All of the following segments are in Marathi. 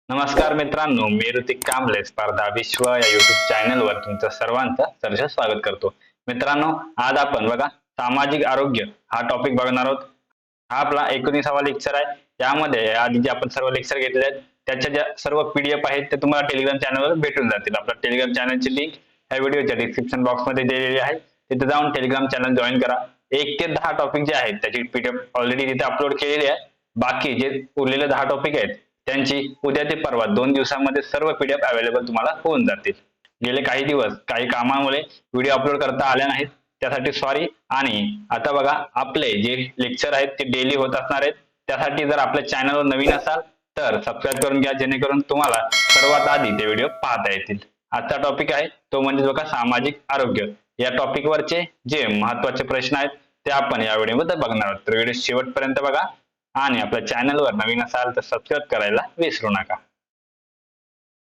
नमस्कार मित्रांनो, मी ऋतिक कांबळे स्पर्धा विश्व या युट्यूब चॅनलवर तुमचं सर्वांचं सहर्ष स्वागत करतो. मित्रांनो, आज आपण बघा सामाजिक आरोग्य हा टॉपिक बघणार आहोत. हा आपला 19वा लेक्चर आहे. यामध्ये आधी जे आपण सर्व लेक्चर घेतले आहेत त्याच्या ज्या सर्व पीडीएफ आहेत ते तुम्हाला टेलिग्राम चॅनलवर भेटून जातील. आपल्या टेलिग्राम चॅनलची लिंक या व्हिडिओच्या डिस्क्रिप्शन बॉक्समध्ये दिलेली आहे. तिथे जाऊन टेलिग्राम चॅनल जॉईन करा. 1 ते 10 टॉपिक जे आहेत त्याची पीडीएफ ऑलरेडी तिथे अपलोड केलेली आहे. बाकी जे उरलेले 10 टॉपिक आहेत त्यांची उद्या ते परवा 2 दिवसांमध्ये सर्व पीडीएफ अवेलेबल तुम्हाला होऊन जातील. गेले काही दिवस काही कामामुळे व्हिडिओ अपलोड करता आल्या नाहीत, त्यासाठी सॉरी. आणि आता बघा आपले जे लेक्चर आहेत ते डेली होत असणार आहेत. त्यासाठी जर आपल्या चॅनलवर नवीन असाल तर सबस्क्राईब करून घ्या, जेणेकरून तुम्हाला सर्वात आधी ते व्हिडिओ पाहता येतील. आजचा टॉपिक आहे तो म्हणजे बघा सामाजिक आरोग्य. या टॉपिक वरचे जे महत्त्वाचे प्रश्न आहेत ते आपण या व्हिडिओमध्ये बघणार आहोत. तर व्हिडिओ शेवटपर्यंत बघा आणि आपल्या चॅनलवर नवीन असाल तर सबस्क्राईब करायला विसरू नका.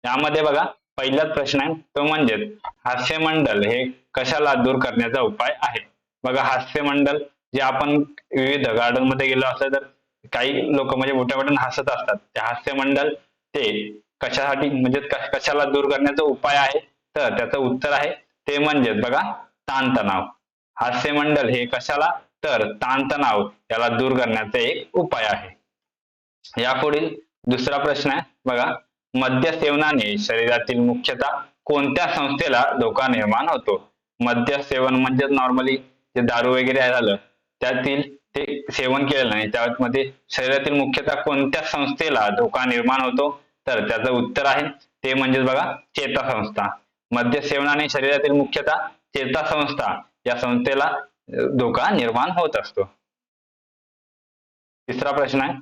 यामध्ये बघा पहिलाच प्रश्न आहे तो म्हणजे हास्यमंडल हे कशाला दूर करण्याचा उपाय आहे. बघा हास्यमंडल जे आपण विविध गार्डन मध्ये गेलो असलं तर काही लोक म्हणजे मोठ्या मोठ्याने हसत असतात. ते हास्यमंडल ते कशासाठी म्हणजे कशाला दूर करण्याचा उपाय आहे, तर त्याचं उत्तर आहे ते म्हणजेच बघा ताणतणाव. हास्यमंडल हे कशाला, तर ताणतणाव याला दूर करण्याचा एक उपाय आहे. यापुढील दुसरा प्रश्न आहे बघा, मद्य सेवनाने शरीरातील मुख्यतः कोणत्या संस्थेला धोका निर्माण होतो. मद्य सेवन म्हणजे नॉर्मली जे दारू वगैरे झालं त्यातील ते सेवन केलेलं नाही, त्यामध्ये शरीरातील मुख्यतः कोणत्या संस्थेला धोका निर्माण होतो, तर त्याचं उत्तर आहे ते म्हणजे बघा चेतासंस्था. मद्य सेवनाने शरीरातील मुख्यतः चेतासंस्था या संस्थेला धोका निर्माण होत असतो. तिसरा प्रश्न आहे,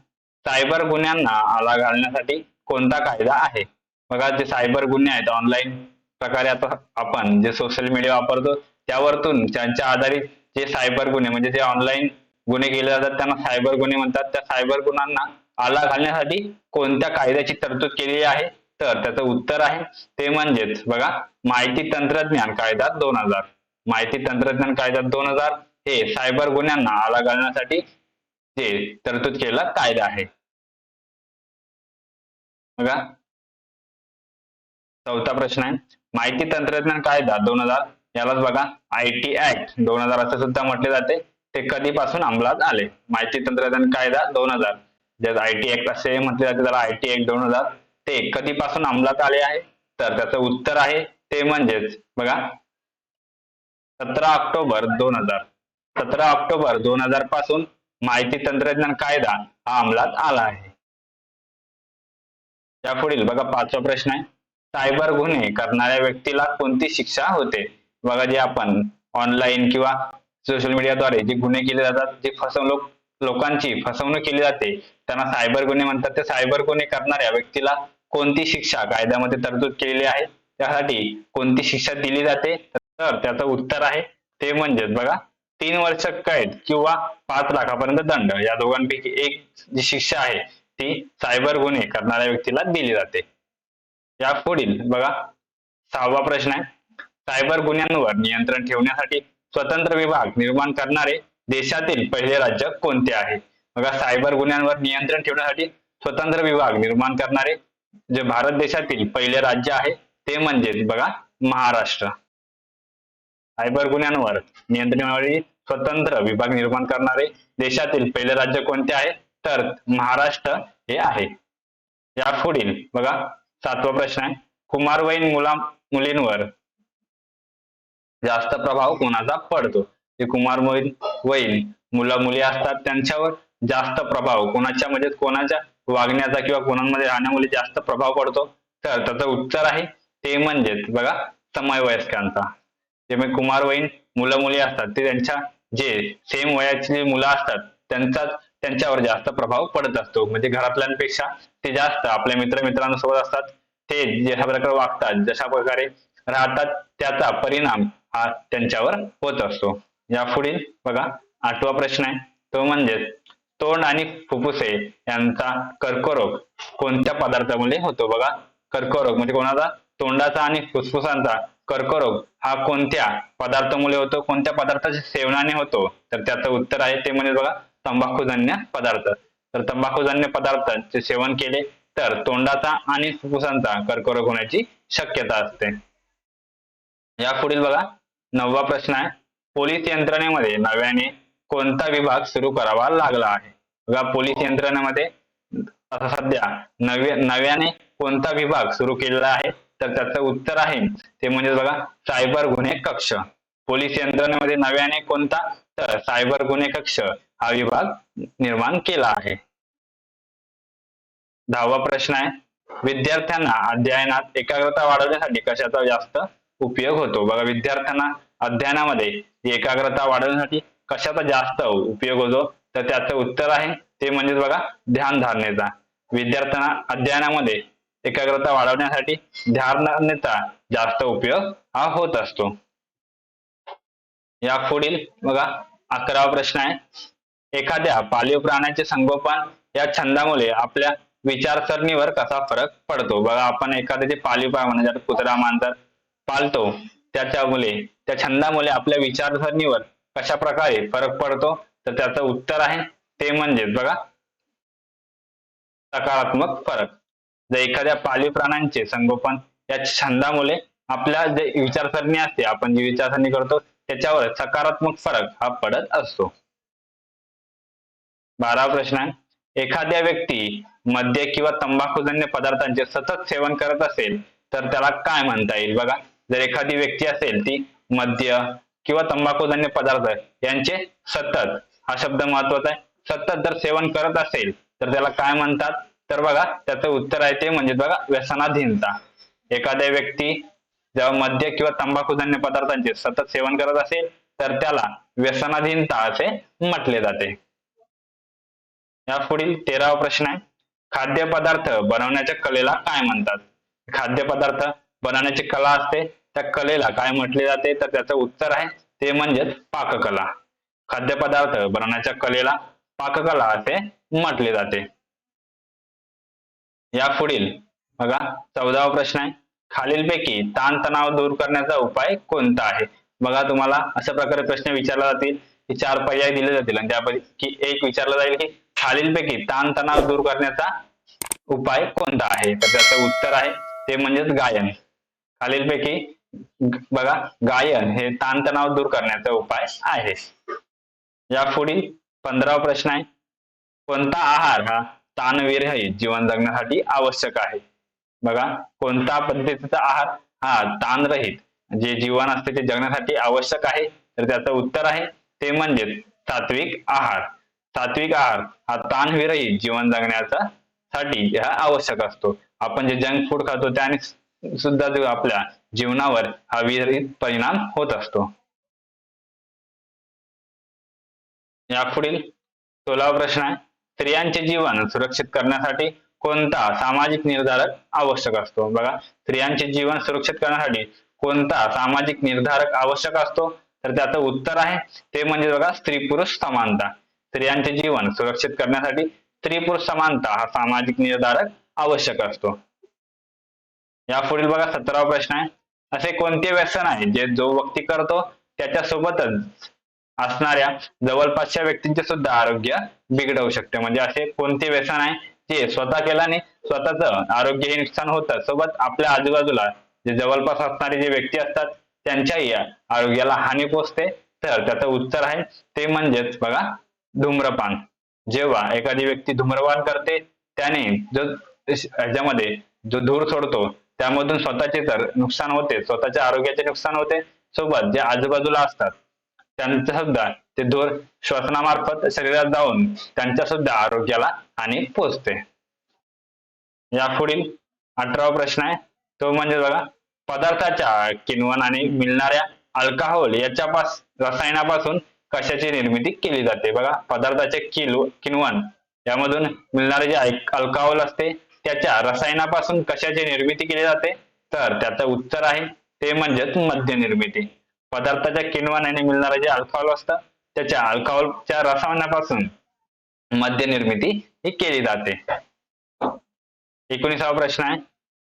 सायबर गुन्ह्यांना आळा घालण्यासाठी कोणता कायदा आहे. बघा जे सायबर गुन्हे आहेत ऑनलाईन प्रकारे आता आपण जे सोशल मीडिया वापरतो त्यावरतून त्यांच्या आधारित जे सायबर गुन्हे म्हणजे जे ऑनलाईन गुन्हे केले जातात त्यांना सायबर गुन्हे म्हणतात. त्या सायबर गुन्ह्यांना आळा घालण्यासाठी कोणत्या कायद्याची तरतूद केलेली आहे, तर त्याचं उत्तर आहे ते म्हणजेच बघा माहिती तंत्रज्ञान कायदा 2000. माहिती तंत्रज्ञान कायदा 2000 हे सायबर गुन्ह्यांना आळा घालण्यासाठी जे तरतूद केलेला कायदा आहे. बघा चौथा प्रश्न आहे, माहिती तंत्रज्ञान कायदा 2000 यालाच बघा आयटी ऍक्ट 2000 असं सुद्धा म्हटले जाते. ते कधीपासून अंमलात आले. माहिती तंत्रज्ञान कायदा 2000 ज्यात आयटी ऍक्ट असे म्हटले जाते त्याला आयटी ऍक्ट 2000 ते कधीपासून अंमलात आले आहे, तर त्याचं उत्तर आहे ते म्हणजेच बघा 17 ऑक्टोबर 2000. 17 ऑक्टोबर 2000 पासून माहिती तंत्रज्ञान कायदा हा अंमलात आला आहे. यापुढील बघा पाचवा प्रश्न आहे, सायबर गुन्हे करणाऱ्या व्यक्तीला कोणती शिक्षा होते. बघा जे आपण ऑनलाईन किंवा सोशल मीडियाद्वारे जे गुन्हे केले जातात, जे लोकांची फसवणूक केली जाते त्यांना सायबर गुन्हे म्हणतात. त्या सायबर गुन्हे करणाऱ्या व्यक्तीला कोणती शिक्षा कायद्यामध्ये तरतूद केलेली आहे, त्यासाठी कोणती शिक्षा दिली जाते, तर त्याचं उत्तर आहे ते म्हणजेच बघा 3 वर्ष कैद किंवा 5 लाखापर्यंत दंड या दोघांपैकी एक जी शिक्षा आहे ती सायबर गुन्हे करणाऱ्या व्यक्तीला दिली जाते. यापुढील बघा 6वा प्रश्न आहे, सायबर गुन्ह्यांवर नियंत्रण ठेवण्यासाठी स्वतंत्र विभाग निर्माण करणारे देशातील पहिले राज्य कोणते आहे. बघा सायबर गुन्ह्यांवर नियंत्रण ठेवण्यासाठी स्वतंत्र विभाग निर्माण करणारे जे भारत देशातील पहिले राज्य आहे ते म्हणजे बघा महाराष्ट्र. सायबर गुन्ह्यांवर नियंत्रणासाठी स्वतंत्र विभाग निर्माण करणारे देशातील पहिले राज्य कोणते आहे, तर महाराष्ट्र हे आहे. यापुढील बघा 7वा प्रश्न आहे, कुमारवयीन मुलींवर जास्त प्रभाव कोणाचा पडतो. जे कुमारवयीन मुलं मुली असतात त्यांच्यावर जास्त प्रभाव कोणाच्या म्हणजे कोणाच्या वागण्याचा किंवा कोणामध्ये राहण्यामुळे जास्त प्रभाव पडतो, तर त्याचं उत्तर आहे ते म्हणजेच बघा समवयस्कांचा. जे म्हणजे कुमारवयीन मुलं मुली असतात ते त्यांच्या जे सेम वयाची मुलं असतात त्यांच्यावर जास्त प्रभाव पडत असतो. म्हणजे घरातल्यांपेक्षा ते जास्त आपल्या मित्रांसोबत असतात, ते जशा प्रकारे वागतात जशा प्रकारे राहतात त्याचा परिणाम हा त्यांच्यावर होत असतो. यापुढील बघा 8वा प्रश्न आहे तो म्हणजे तोंड आणि फुफ्फुसे यांचा कर्करोग कोणत्या पदार्थामुळे होतो. बघा कर्करोग म्हणजे कोणाचा, तोंडाचा आणि फुफ्फुसांचा कर्करोग हा कोणत्या पदार्थामुळे होतो, कोणत्या पदार्थाच्या सेवनाने होतो, तर त्याचं उत्तर आहे ते म्हणजे बघा तंबाखूजन्य पदार्थ. तर तंबाखूजन्य पदार्थांचे सेवन केले तर तोंडाचा आणि फुफ्फुसांचा कर्करोग होण्याची शक्यता असते. यापुढील बघा 9वा प्रश्न आहे. पोलीस यंत्रणेमध्ये नव्याने कोणता विभाग सुरू करावा लागला आहे? बघा पोलीस यंत्रणेमध्ये आता सध्या नव्याने कोणता विभाग सुरू केलेला आहे? तर त्याचं उत्तर आहे ते म्हणजे बघा सायबर गुन्हे कक्ष. पोलीस यंत्रणेमध्ये नव्याने कोणता? तर सायबर गुन्हे कक्ष हा विभाग निर्माण केला आहे. 10वा प्रश्न आहे. विद्यार्थ्यांना अध्ययनात एकाग्रता वाढवण्यासाठी कशाचा जास्त उपयोग होतो? बघा विद्यार्थ्यांना अध्ययनामध्ये एकाग्रता वाढवण्यासाठी कशाचा जास्त उपयोग होतो? तर त्याचं उत्तर आहे ते म्हणजे बघा ध्यान धारणेचा. विद्यार्थ्यांना अध्ययनामध्ये एकाग्रता वाढवण्यासाठी ध्यान धारणेचा जास्त उपयोग हा होत असतो. यापुढील बघा 11वा प्रश्न आहे. एखाद्या पाळीव प्राण्याचे संगोपन या छंदामुळे आपल्या विचारसरणीवर कसा फरक पडतो? बघा आपण एखाद्याचे पाळीव प्राणी म्हणजे कुत्रा मांजर पाळतो त्याच्यामुळे त्या छंदामुळे आपल्या विचारसरणीवर कशा प्रकारे फरक पडतो? तर त्याचं उत्तर आहे ते म्हणजे बघा सकारात्मक फरक. जर एखाद्या पाळीव प्राण्यांचे संगोपन या छंदामुळे आपल्या जे विचारसरणी असते आपण जी विचारसरणी करतो त्याच्यावर सकारात्मक फरक हा पडत असतो. 12वा प्रश्न आहे. एखाद्या व्यक्ती मद्य किंवा तंबाखूजन्य पदार्थांचे सतत सेवन करत असेल तर त्याला काय म्हणता येईल? बघा जर एखादी व्यक्ती असेल ती मद्य किंवा तंबाखूजन्य पदार्थ यांचे सतत, हा शब्द महत्वाचा आहे, सतत जर सेवन करत असेल तर त्याला काय म्हणतात? तर बघा त्याचं उत्तर आहे ते म्हणजे बघा व्यसनाधीनता. एखाद्या व्यक्ती जेव्हा मद्य किंवा तंबाखूजन्य पदार्थांचे सतत सेवन करत असेल तर त्याला व्यसनाधीनता असे म्हटले जाते. यापुढील 13वा प्रश्न आहे. खाद्यपदार्थ बनवण्याच्या कलेला काय म्हणतात? खाद्यपदार्थ बनवण्याची कला असते त्या कलेला काय म्हटले जाते? तर त्याचं उत्तर आहे ते म्हणजेच पाककला. खाद्यपदार्थ बनवण्याच्या कलेला पाककला असे म्हटले जाते. यापुढील बघा 14वा प्रश्न आहे. खालीलपैकी ताणतणाव दूर करण्याचा उपाय कोणता आहे? बघा तुम्हाला अशा प्रकारे प्रश्न विचारला जातील की 4 पर्याय दिले जातील आणि त्यापैकी एक विचारला जाईल की खालीलपैकी ताणतणाव दूर करण्याचा उपाय कोणता आहे? तर त्याचं उत्तर आहे ते म्हणजेच गायन. खालीलपैकी बघा गायन हे ताणतणाव दूर करण्याचा उपाय आहे. यापुढील 15वा प्रश्न आहे. कोणता आहार हा ताणविरहित जीवन जगण्यासाठी आवश्यक आहे? बघा कोणता पद्धतीचा आहार हा ताणरहित जे जीवन असते ते जगण्यासाठी आवश्यक आहे? तर त्याचं उत्तर आहे ते म्हणजे सात्विक आहार. सात्विक आहार हा ताणविरहित जीवन जगण्याचा साठी हा आवश्यक असतो. आपण जे जंक फूड खातो त्याने सुद्धा जो आपल्या जीवनावर हा विरहित परिणाम होत असतो. यापुढील 16वा प्रश्न आहे. स्त्रियांचे जीवन सुरक्षित करण्यासाठी कोणता सामाजिक निर्धारक आवश्यक असतो? बघा स्त्रियांचे जीवन सुरक्षित करण्यासाठी कोणता सामाजिक निर्धारक आवश्यक असतो? तर त्याचं उत्तर आहे ते म्हणजे बघा स्त्री पुरुष समानता. स्त्रियांचे जीवन सुरक्षित करण्यासाठी स्त्री पुरुष समानता हा सामाजिक निर्धारक आवश्यक असतो. यापुढील बघा 17वा प्रश्न आहे. असे कोणते व्यसन आहे जे जो व्यक्ती करतो त्याच्यासोबतच असणाऱ्या जवळपासच्या व्यक्तींचे सुद्धा आरोग्य बिघडवू शकते? म्हणजे असे कोणते व्यसन आहे जे स्वतः केल्याने स्वतःच आरोग्य हे नुकसान होतं सोबत आपल्या आजूबाजूला जे जवळपास असणारे जे व्यक्ती असतात त्यांच्याही आरोग्याला हानी पोचते? तर त्याचं उत्तर आहे ते म्हणजेच बघा धूम्रपान. जेव्हा एखादी व्यक्ती धूम्रपान करते त्याने जो ह्याच्यामध्ये जो धूर सोडतो त्यामधून स्वतःचे तर नुकसान होते, स्वतःच्या आरोग्याचे नुकसान होते, सोबत जे आजूबाजूला असतात त्यांचा सुद्धा ते धूर श्वसनामार्फत शरीरात जाऊन त्यांच्या सुद्धा आरोग्याला हानी पोचते. यापुढील 18वा प्रश्न आहे तो म्हणजे बघा पदार्थाच्या किण्वनाने मिळणाऱ्या अल्कोहोल याच्या रसायनापासून कशाची निर्मिती केली जाते? बघा पदार्थाचे किण्वन यामधून मिळणारे जे अल्कोहोल असते त्याच्या रसायनापासून कशाची निर्मिती केली जाते? तर त्याचं उत्तर आहे ते म्हणजेच मद्य निर्मिती. पदार्थाच्या किण्वनाने मिळणारे जे अल्कोहोल असतं त्याच्या अल्कोहोलच्या रसायनापासून मद्य निर्मिती ही केली जाते. 19वा प्रश्न आहे.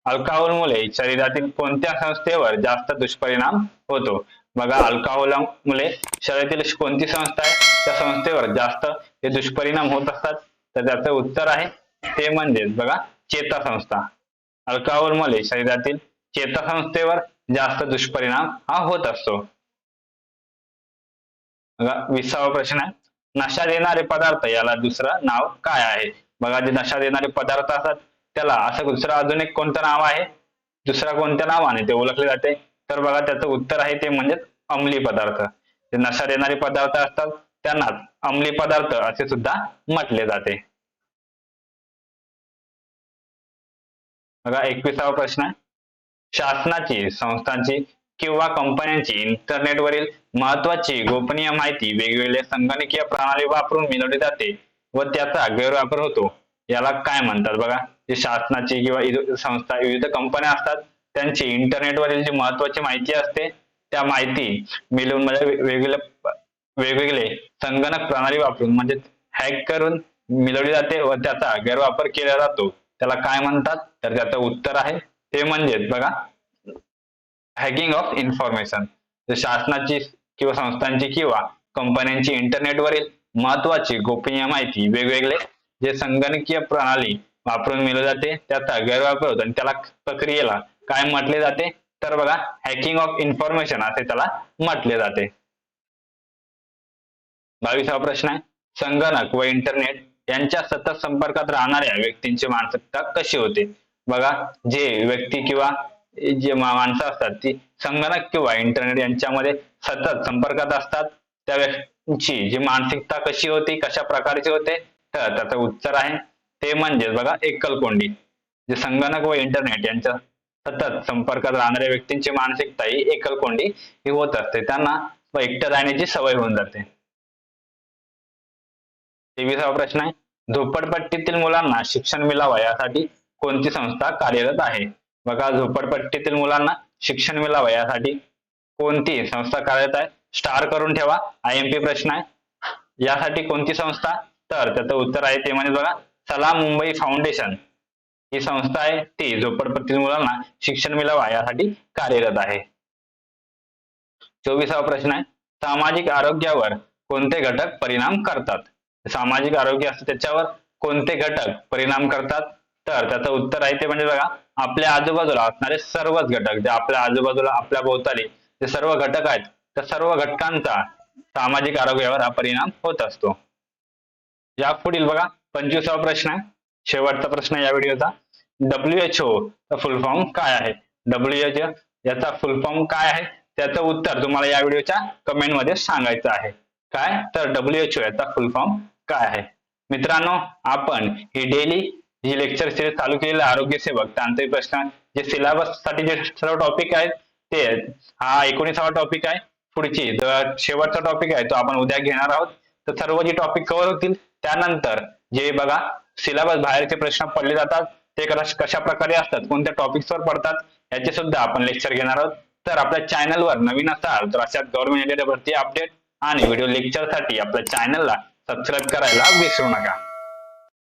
अल्कोहोलमुळे शरीरातील कोणत्या संस्थेवर जास्त दुष्परिणाम होतो? बघा अल्कोहोलमुळे शरीरातील कोणती संस्था आहे त्या संस्थेवर जास्त हे दुष्परिणाम होत असतात? तर त्याचं उत्तर आहे ते म्हणजेच बघा चेतासंस्था. अल्कोहोलमुळे शरीरातील चेतासंस्थेवर जास्त दुष्परिणाम हा होत असतो. बघा 20वा प्रश्न आहे, नशा देणारे पदार्थ याला दुसरं नाव काय आहे? बघा जे नशा देणारे पदार्थ असतात त्याला असं दुसरं अजून एक कोणतं नाव आहे? दुसऱ्या कोणत्या नावाने ते ओळखले जाते? तर बघा त्याचं उत्तर आहे ते म्हणजे अंमली पदार्थ. जे नशा देणारे पदार्थ असतात त्यांनाच अंमली पदार्थ असे सुद्धा म्हटले जाते. बघा 21वा प्रश्न आहे, शासनाची, संस्थांची किंवा कंपन्यांची इंटरनेटवरील महत्त्वाची गोपनीय माहिती वेगवेगळ्या संगणकीय प्रणाली वापरून मिळवली जाते व त्याचा गैरवापर होतो, याला काय म्हणतात? बघा जे शासनाची किंवा संस्था विविध कंपन्या असतात त्यांची इंटरनेटवरील जी महत्त्वाची माहिती असते त्या माहिती मिळवून म्हणजे वेगवेगळे संगणक प्रणाली वापरून म्हणजे हॅक करून मिळवली जाते व त्याचा गैरवापर केला जातो, त्याला काय म्हणतात? तर त्याचं उत्तर आहे ते म्हणजे बघा हॅकिंग ऑफ इन्फॉर्मेशन. शासनाची किंवा संस्थांची किंवा कंपन्यांची इंटरनेटवरील महत्त्वाची गोपनीय माहिती वेगवेगळे जे संगणकीय प्रणाली वापरून मिळवली जाते त्याचा गैरवापर होतो आणि त्याला प्रक्रियेला काय म्हटले जाते? तर बघा हॅकिंग ऑफ इन्फॉर्मेशन असे त्याला म्हटले जाते. 22वा प्रश्न आहे, संगणक व इंटरनेट यांच्या सतत संपर्कात राहणाऱ्या व्यक्तींची मानसिकता कशी होते? बघा जे व्यक्ती किंवा जे माणसं असतात ती संगणक किंवा इंटरनेट यांच्यामध्ये सतत संपर्कात असतात त्या व्यक्तींची जी मानसिकता कशी होती, कशा प्रकारची होते? तर त्याचं उत्तर आहे ते म्हणजे बघा एकलकोंडी. जे संगणक व इंटरनेट यांच्या सतत संपर्कात राहणाऱ्या व्यक्तींची मानसिकता ही एकलकोंडी ही होत असते, त्यांना एकटं राहण्याची सवय होऊन जाते. 23वा प्रश्न आहे, झोपडपट्टीतील मुलांना शिक्षण मिळावं यासाठी कोणती संस्था कार्यरत आहे? बघा झोपडपट्टीतील मुलांना शिक्षण मिळावं यासाठी कोणती संस्था कार्यरत आहे? स्टार करून ठेवा, IMP प्रश्न आहे. यासाठी कोणती संस्था? तर त्याचं उत्तर आहे ते म्हणजे बघा सलाम मुंबई फाउंडेशन ही संस्था आहे ती झोपडपट्टीतील मुलांना शिक्षण मिळावं यासाठी कार्यरत आहे. 24वा प्रश्न आहे, सामाजिक आरोग्यावर कोणते घटक परिणाम करतात? सामाजिक आरोग्य असते त्याच्यावर कोणते घटक परिणाम करतात? तर त्याचं उत्तर आहे ते म्हणजे बघा आपल्या आजूबाजूला असणारे सर्वच घटक, जे आपल्या आजूबाजूला आपल्या भोवताली जे सर्व घटक आहेत त्या सर्व घटकांचा सामाजिक आरोग्यावर हा परिणाम होत असतो. या पुढील बघा 25वा प्रश्न आहे, शेवटचा प्रश्न या व्हिडिओचा. WHO चा फुल फॉर्म काय आहे? WHO याचा फुल फॉर्म काय आहे त्याचं उत्तर तुम्हाला या व्हिडिओच्या कमेंट मध्ये सांगायचं आहे. काय? तर WHO याचा फुल फॉर्म काय आहे? मित्रांनो आपण ही डेली जी लेक्चर सिरीज चालू केलेली आरोग्य सेवक तांत्रिक प्रश्न जे सिलेबस साठी जे सर्व टॉपिक आहेत ते हा 19वा टॉपिक आहे. पुढची शेवटचा टॉपिक आहे तो आपण उद्या घेणार आहोत. तर सर्व जे टॉपिक कव्हर होतील त्यानंतर जे बघा सिलेबस बाहेरचे प्रश्न पडले जातात ते कशा प्रकारे असतात, कोणत्या टॉपिक्स वर पडतात याचे सुद्धा आपण लेक्चर घेणार आहोत. तर आपल्या चॅनलवर नवीन असाल तर अशा गव्हर्नमेंट भरती अपडेट आणि व्हिडिओ लेक्चर साठी आपल्या चॅनलला सबस्क्राईब करायला विसरू नका.